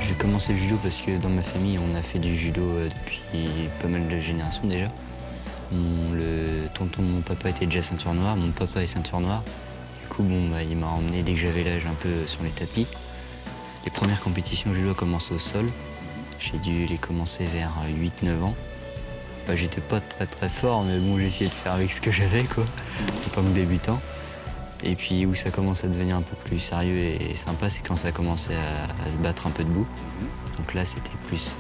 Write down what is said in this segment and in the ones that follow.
J'ai commencé le judo parce que dans ma famille, on a fait du judo depuis pas mal de générations déjà. Le tonton de mon papa était déjà ceinture noire, mon papa est ceinture noire. Du coup, il m'a emmené dès que j'avais l'âge un peu sur les tapis. Les premières compétitions judo commencent au sol. J'ai dû les commencer vers 8-9 ans. J'étais pas très fort, mais bon, j'ai essayé de faire avec ce que j'avais, quoi, en tant que débutant. Et puis où ça commence à devenir un peu plus sérieux et sympa, c'est quand ça a commencé à se battre un peu debout. Donc là, c'était plus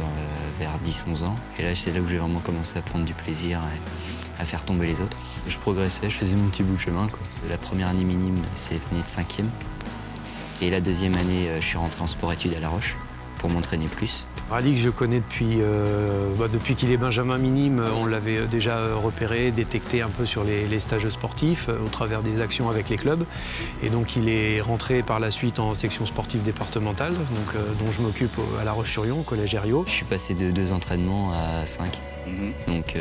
vers 10-11 ans. Et là, c'est là où j'ai vraiment commencé à prendre du plaisir et à faire tomber les autres. Je progressais, je faisais mon petit bout de chemin, quoi. La première année minime, c'est l'année de 5e. Et la deuxième année, je suis rentré en sport-études à La Roche pour m'entraîner plus. Rally que je connais depuis qu'il est benjamin minime, on l'avait déjà repéré, détecté un peu sur les stages sportifs au travers des actions avec les clubs. Et donc il est rentré par la suite en section sportive départementale, dont je m'occupe à La Roche-sur-Yon, au collège Herriot. Je suis passé de 2 entraînements à 5. Donc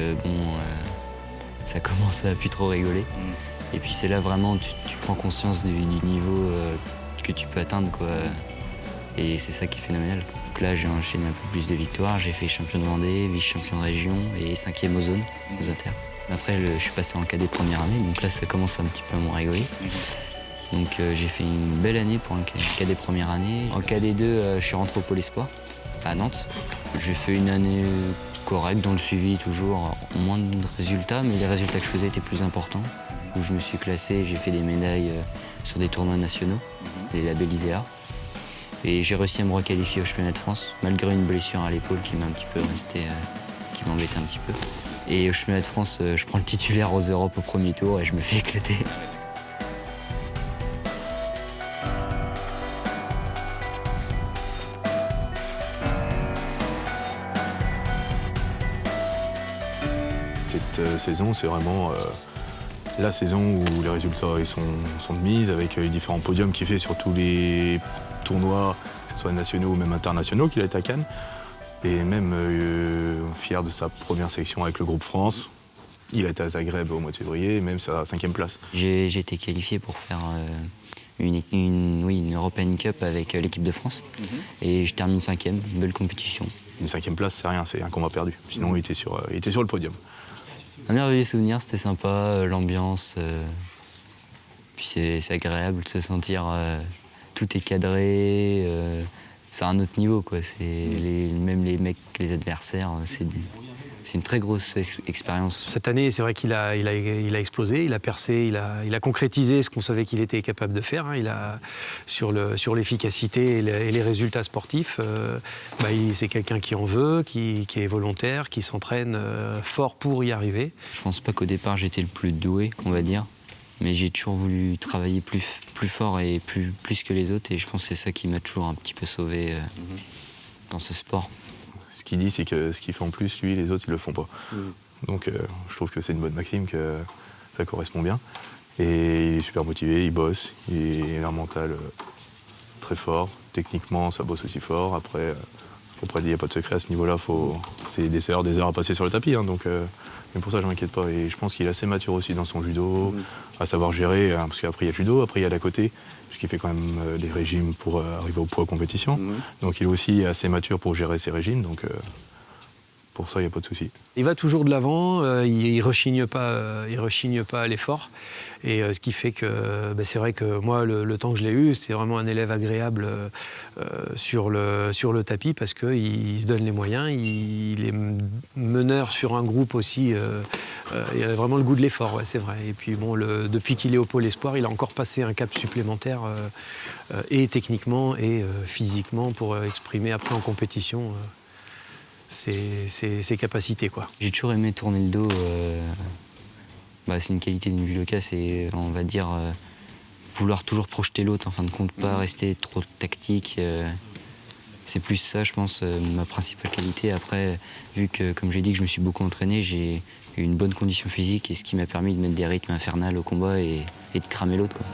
ça commence à plus trop rigoler. Et puis c'est là vraiment tu prends conscience du niveau que tu peux atteindre, quoi. Et c'est ça qui est phénoménal. Donc là, j'ai enchaîné un peu plus de victoires. J'ai fait champion de Vendée, vice-champion de région et 5e aux zones, aux inter. Après, je suis passé en cadet première année, donc là, ça commence un petit peu à me rigoler. Donc j'ai fait une belle année pour un cadet première année. En cadet 2, je suis rentré au Pôle Espoir, à Nantes. J'ai fait une année correcte dans le suivi, toujours moins de résultats, mais les résultats que je faisais étaient plus importants. Où je me suis classé, j'ai fait des médailles sur des tournois nationaux, les labellisés A. Et j'ai réussi à me requalifier au championnat de France, malgré une blessure à l'épaule qui m'a un petit peu resté, qui m'embêtait un petit peu. Et au championnat de France, je prends le titulaire aux Europes au premier tour et je me fais éclater. Cette saison, c'est vraiment la saison où les résultats ils sont de mise, avec les différents podiums qu'il fait sur tous les tournois, que ce soit nationaux ou même internationaux, qu'il a été à Cannes. Et même fier de sa première sélection avec le groupe France. Il a été à Zagreb au mois de février, même sa 5e place. J'ai été qualifié pour faire une European Cup avec l'équipe de France. Et je termine 5e, une belle compétition. Une 5e place, c'est rien, c'est un combat perdu. Sinon, il était sur le podium. Un merveilleux souvenir, c'était sympa, l'ambiance. Puis c'est agréable de se sentir, tout est cadré. C'est un autre niveau, quoi. Même les mecs, les adversaires, c'est une très grosse expérience. Cette année, c'est vrai qu'il a explosé, il a percé, il a concrétisé ce qu'on savait qu'il était capable de faire. Sur l'efficacité et les résultats sportifs, c'est quelqu'un qui en veut, qui est volontaire, qui s'entraîne fort pour y arriver. Je pense pas qu'au départ j'étais le plus doué, on va dire. Mais j'ai toujours voulu travailler plus fort et plus que les autres. Et je pense que c'est ça qui m'a toujours un petit peu sauvé dans ce sport. Ce qu'il dit, c'est que ce qu'il fait en plus, lui, les autres, ils le font pas. Donc je trouve que c'est une bonne maxime, que ça correspond bien. Et il est super motivé, il bosse, il a un mental très fort. Techniquement, ça bosse aussi fort. Après, il n'y a pas de secret à ce niveau-là. C'est des heures à passer sur le tapis. Mais pour ça, je ne m'inquiète pas. Et je pense qu'il est assez mature aussi dans son judo, à savoir gérer, parce qu'après, il y a le judo, après, il y a l'à côté, puisqu'il fait quand même des régimes pour arriver au poids compétition. Donc, il est aussi assez mature pour gérer ses régimes. Donc, pour ça, il n'y a pas de souci. Il va toujours de l'avant, il ne rechigne pas à l'effort. Et ce qui fait que c'est vrai que moi, le temps que je l'ai eu, c'est vraiment un élève agréable sur le tapis parce qu'il se donne les moyens, il est meneur sur un groupe aussi. Il a vraiment le goût de l'effort, ouais, c'est vrai. Et puis bon, depuis qu'il est au Pôle Espoir, il a encore passé un cap supplémentaire et techniquement et physiquement pour exprimer après en compétition ses capacités, quoi. J'ai toujours aimé tourner le dos. C'est une qualité d'une judoka, c'est, on va dire, vouloir toujours projeter l'autre, en fin de compte, pas rester trop tactique. C'est plus ça, je pense, ma principale qualité. Après, vu que, comme j'ai dit, que je me suis beaucoup entraîné, j'ai eu une bonne condition physique, et ce qui m'a permis de mettre des rythmes infernales au combat et de cramer l'autre, quoi.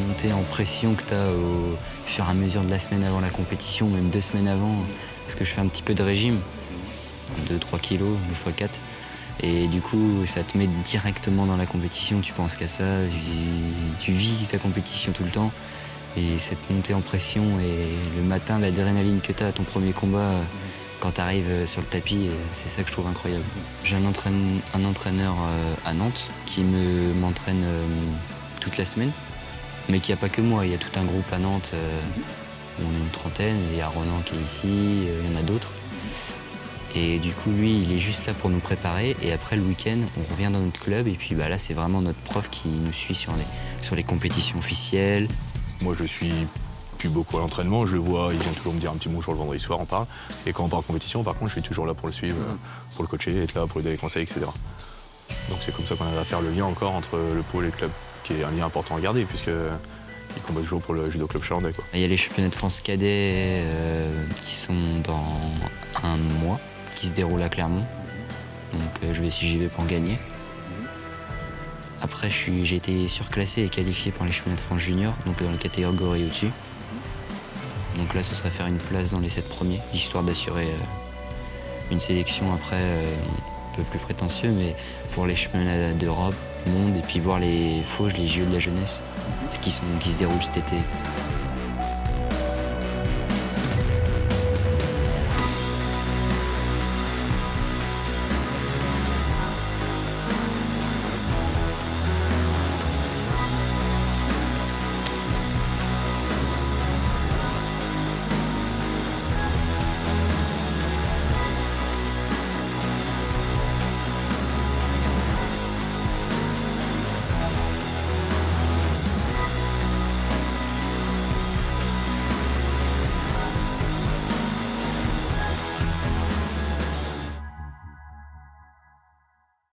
montée en pression que tu as au fur et à mesure de la semaine avant la compétition, même 2 semaines avant, parce que je fais un petit peu de régime, 2-3 kilos, 2 x 4. Et du coup, ça te met directement dans la compétition, tu penses qu'à ça, tu vis ta compétition tout le temps. Et cette montée en pression et le matin, l'adrénaline que tu as à ton premier combat, quand tu arrives sur le tapis, c'est ça que je trouve incroyable. J'ai un entraîneur à Nantes qui m'entraîne toute la semaine, mais qu'il n'y a pas que moi, il y a tout un groupe à Nantes, on est une trentaine, il y a Ronan qui est ici, il y en a d'autres. Et du coup, lui, il est juste là pour nous préparer. Et après, le week-end, on revient dans notre club. Et puis là, c'est vraiment notre prof qui nous suit sur les compétitions officielles. Moi, je suis plus beaucoup à l'entraînement. Je le vois, il vient toujours me dire un petit bonjour le vendredi soir, on parle. Et quand on part en compétition, par contre, je suis toujours là pour le suivre, pour le coacher, être là pour lui donner des conseils, etc. Donc c'est comme ça qu'on arrive à faire le lien encore entre le pôle et le club, qui est un lien important à garder, puisqu'il combat toujours pour le judo club chalandais, quoi. Il y a les championnats de France cadets qui sont dans un mois, qui se déroulent à Clermont. Donc je vais, si j'y vais, pour en gagner. Après, j'ai été surclassé et qualifié pour les championnats de France junior, donc dans la catégorie au-dessus. Donc là, ce serait faire une place dans les 7 premiers, histoire d'assurer une sélection après un peu plus prétentieux, mais pour les championnats d'Europe, monde, et puis voir les Fauges, les JO de la jeunesse, qui se déroulent cet été.